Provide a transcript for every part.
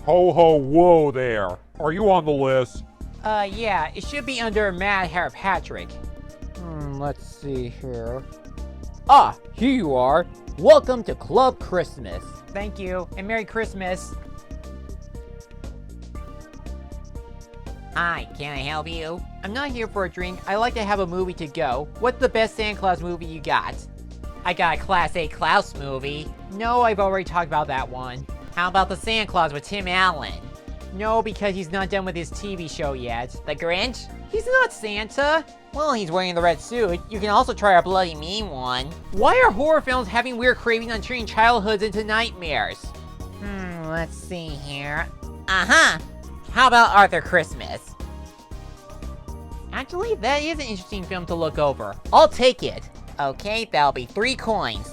Ho ho whoa there. Are you on the list? Yeah, it should be under Mad Hair Patrick. Let's see here. Ah, here you are. Welcome to Club Christmas. Thank you, and Merry Christmas. Hi, can I help you? I'm not here for a drink. I like to have a movie to go. What's the best Santa Claus movie you got? I got a Class A Klaus movie. No, I've already talked about that one. How about the Santa Claus with Tim Allen? No, because he's not done with his TV show yet. The Grinch? He's not Santa. Well, he's wearing the red suit. You can also try our bloody mean one. Why are horror films having weird cravings on turning childhoods into nightmares? Let's see here. Uh-huh. How about Arthur Christmas? Actually, that is an interesting film to look over. I'll take it. Okay, that'll be 3 coins.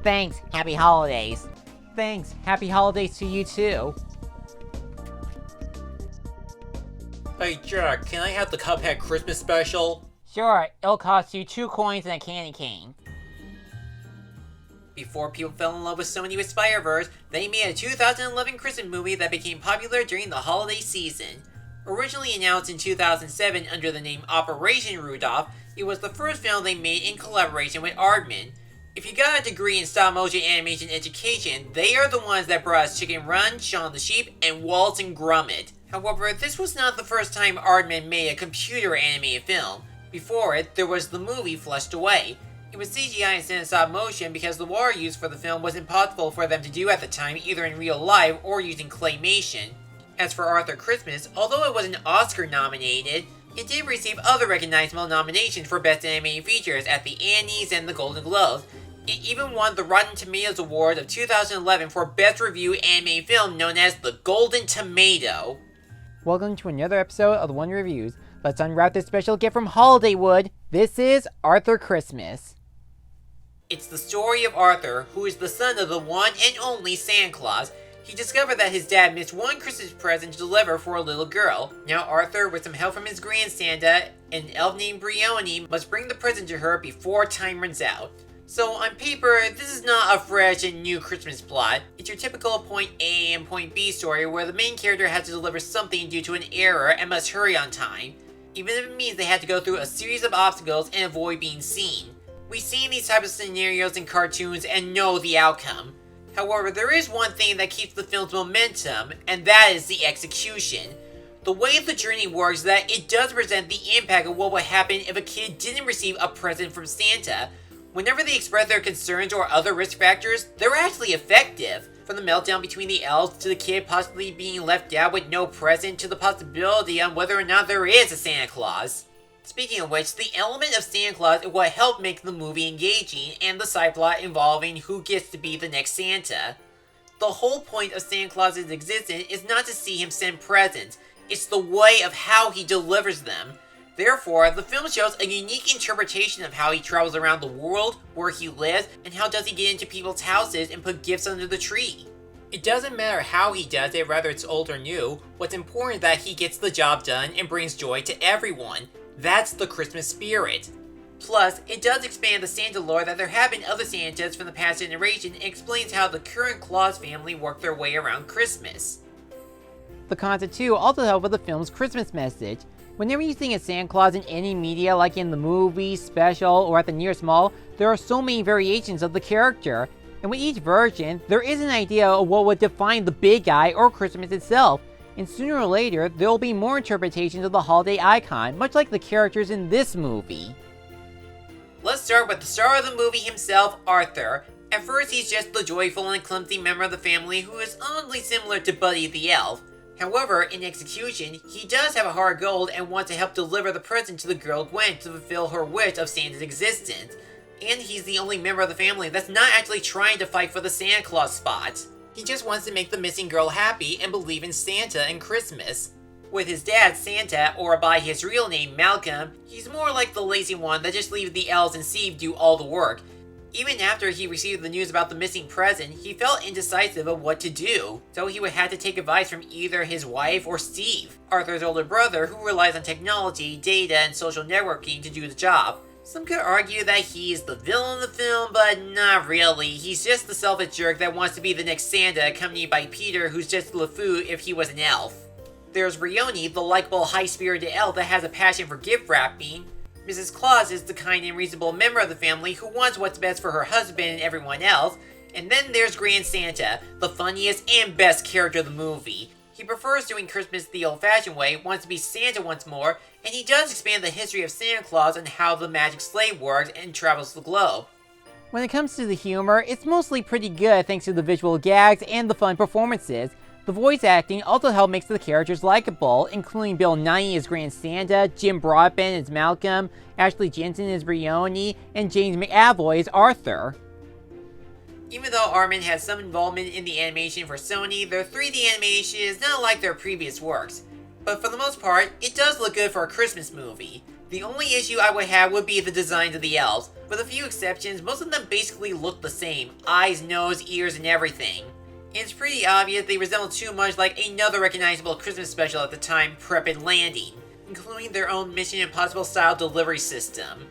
Thanks, happy holidays. Thanks, happy holidays to you too. Hey Jack, can I have the Cuphead Christmas special? Sure, it'll cost you 2 coins and a candy cane. Before people fell in love with Sony with Spider-Verse, they made a 2011 Christmas movie that became popular during the holiday season. Originally announced in 2007 under the name Operation Rudolph, it was the first film they made in collaboration with Aardman. If you got a degree in stop-motion animation education, they are the ones that brought us Chicken Run, Shaun the Sheep, and Wallace and Gromit. However, this was not the first time Aardman made a computer-animated film. Before it, there was the movie Flushed Away. It was CGI instead of stop-motion because the water used for the film was impossible for them to do at the time, either in real life or using claymation. As for Arthur Christmas, although it wasn't Oscar-nominated, it did receive other recognizable nominations for Best Animated Features at the Annies and the Golden Globes. It even won the Rotten Tomatoes Award of 2011 for Best Review Animated Film known as the Golden Tomato. Welcome to another episode of the One Reviews. Let's unwrap this special gift from Hollywood. This is Arthur Christmas. It's the story of Arthur, who is the son of the one and only Santa Claus. He discovered that his dad missed one Christmas present to deliver for a little girl. Now Arthur, with some help from his grand Santa, an elf named Brioni, must bring the present to her before time runs out. So on paper, this is not a fresh and new Christmas plot. It's your typical point A and point B story where the main character has to deliver something due to an error and must hurry on time, even if it means they have to go through a series of obstacles and avoid being seen. We've seen these types of scenarios in cartoons and know the outcome. However, there is one thing that keeps the film's momentum, and that is the execution. The way the journey works is that it does present the impact of what would happen if a kid didn't receive a present from Santa. Whenever they express their concerns or other risk factors, they're actually effective. From the meltdown between the elves to the kid possibly being left out with no present to the possibility on whether or not there is a Santa Claus. Speaking of which, the element of Santa Claus is what helped make the movie engaging and the side plot involving who gets to be the next Santa. The whole point of Santa Claus's existence is not to see him send presents, it's the way of how he delivers them. Therefore, the film shows a unique interpretation of how he travels around the world, where he lives, and how does he get into people's houses and put gifts under the tree. It doesn't matter how he does it, whether it's old or new, what's important is that he gets the job done and brings joy to everyone. That's the Christmas spirit. Plus, it does expand the Santa lore that there have been other Santas from the past generation and explains how the current Claus family worked their way around Christmas. The concept too also helped with the film's Christmas message. Whenever you see a Santa Claus in any media, like in the movie, special, or at the nearest mall, there are so many variations of the character. And with each version, there is an idea of what would define the big guy or Christmas itself. And sooner or later, there will be more interpretations of the holiday icon, much like the characters in this movie. Let's start with the star of the movie himself, Arthur. At first, he's just the joyful and clumsy member of the family who is oddly similar to Buddy the Elf. However, in execution, he does have a heart of gold and wants to help deliver the present to the girl Gwen to fulfill her wish of Santa's existence. And he's the only member of the family that's not actually trying to fight for the Santa Claus spot. He just wants to make the missing girl happy and believe in Santa and Christmas. With his dad, Santa, or by his real name, Malcolm, he's more like the lazy one that just leaves the elves and Steve do all the work. Even after he received the news about the missing present, he felt indecisive of what to do, so he would have to take advice from either his wife or Steve, Arthur's older brother who relies on technology, data, and social networking to do the job. Some could argue that he's the villain of the film, but not really. He's just the selfish jerk that wants to be the next Santa, accompanied by Peter, who's just LeFou if he was an elf. There's Brioni, the likable, high-spirited elf that has a passion for gift wrapping. Mrs. Claus is the kind and reasonable member of the family who wants what's best for her husband and everyone else. And then there's Grand Santa, the funniest and best character of the movie. He prefers doing Christmas the old-fashioned way, wants to be Santa once more, and he does expand the history of Santa Claus and how the magic sleigh works and travels the globe. When it comes to the humor, it's mostly pretty good thanks to the visual gags and the fun performances. The voice acting also helped make the characters likable, including Bill Nighy as Grand Santa, Jim Broadbent as Malcolm, Ashley Jensen as Brioni, and James McAvoy as Arthur. Even though Armin had some involvement in the animation for Sony, their 3D animation is not like their previous works. But for the most part, it does look good for a Christmas movie. The only issue I would have would be the designs of the elves. With a few exceptions, most of them basically look the same. Eyes, nose, ears, and everything. It's pretty obvious they resemble too much like another recognizable Christmas special at the time, Prep and Landing, including their own Mission Impossible style delivery system.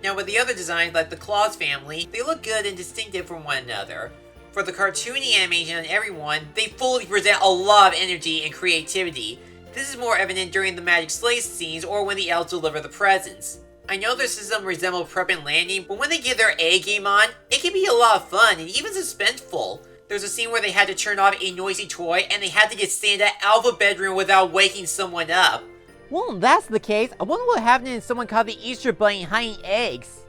Now with the other designs like the Claus family, they look good and distinctive from one another. For the cartoony animation on everyone, they fully present a lot of energy and creativity. This is more evident during the magic sleigh scenes or when the elves deliver the presents. I know their system resembles Prep and Landing, but when they get their A game on, it can be a lot of fun and even suspenseful. There's a scene where they had to turn off a noisy toy and they had to get Santa out of a bedroom without waking someone up. Well, if that's the case, I wonder what happened if someone caught the Easter Bunny hiding eggs.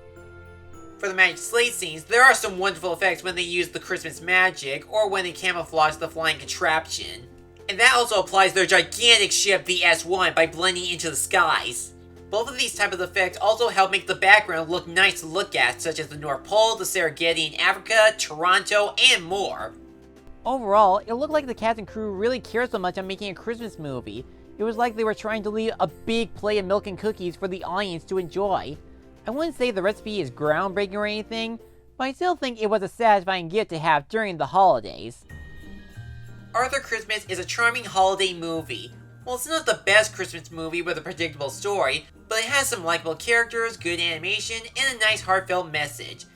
For the magic sleigh scenes, there are some wonderful effects when they use the Christmas magic or when they camouflage the flying contraption. And that also applies to their gigantic ship, the S1, by blending into the skies. Both of these types of effects also help make the background look nice to look at, such as the North Pole, the Serengeti in Africa, Toronto, and more. Overall, it looked like the cast and crew really cared so much on making a Christmas movie. It was like they were trying to leave a big plate of milk and cookies for the audience to enjoy. I wouldn't say the recipe is groundbreaking or anything, but I still think it was a satisfying gift to have during the holidays. Arthur Christmas is a charming holiday movie. Well, it's not the best Christmas movie with a predictable story, but it has some likable characters, good animation, and a nice heartfelt message.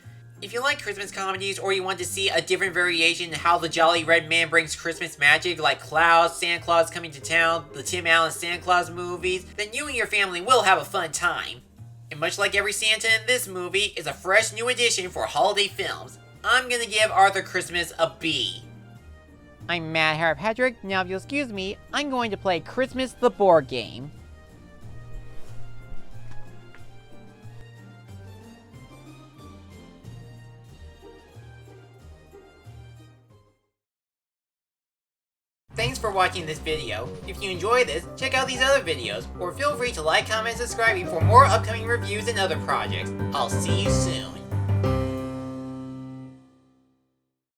If you like Christmas comedies or you want to see a different variation in how the Jolly Red Man brings Christmas magic like Klaus, Santa Claus Coming to Town, the Tim Allen Santa Claus movies, then you and your family will have a fun time. And much like every Santa in this movie is a fresh new addition for holiday films, I'm gonna give Arthur Christmas a B. I'm Matt Harrop-Patrick. Now if you'll excuse me, I'm going to play Christmas the board game. Thanks for watching this video. If you enjoyed this, check out these other videos, or feel free to like, comment, and subscribe for more upcoming reviews and other projects. I'll see you soon.